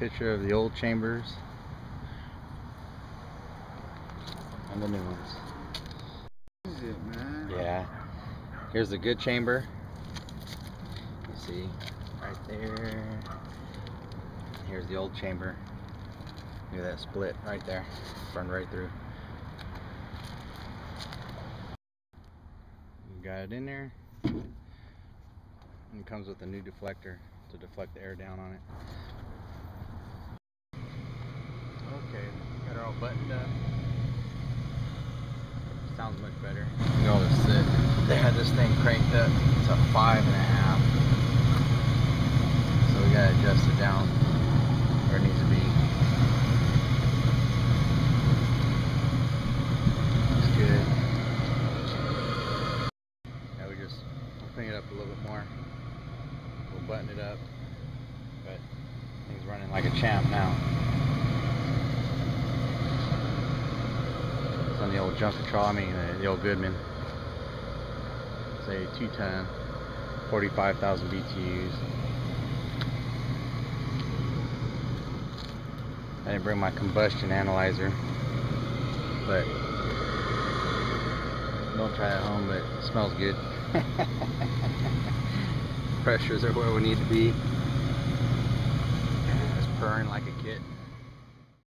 picture of the old chambers and the new ones. What is it, man? Yeah. Here's the good chamber. You see, right there. Here's the old chamber. Look at that split right there. Run right through. You got it in there. And it comes with a new deflector to deflect the air down on it. Okay, got her all buttoned up. Sounds much better. Look at all this sit. They had this thing cranked up to 5.5. So we gotta adjust it down where it needs to be. Looks good. Now we'll clean it up a little bit more. We'll button it up. But thing's running like a champ now. It's on the old junk control, the old Goodman. It's a 2-ton, 45,000 BTUs. I didn't bring my combustion analyzer, but don't try it at home, but it smells good. Pressures are where we need to be. It's purring like a kit.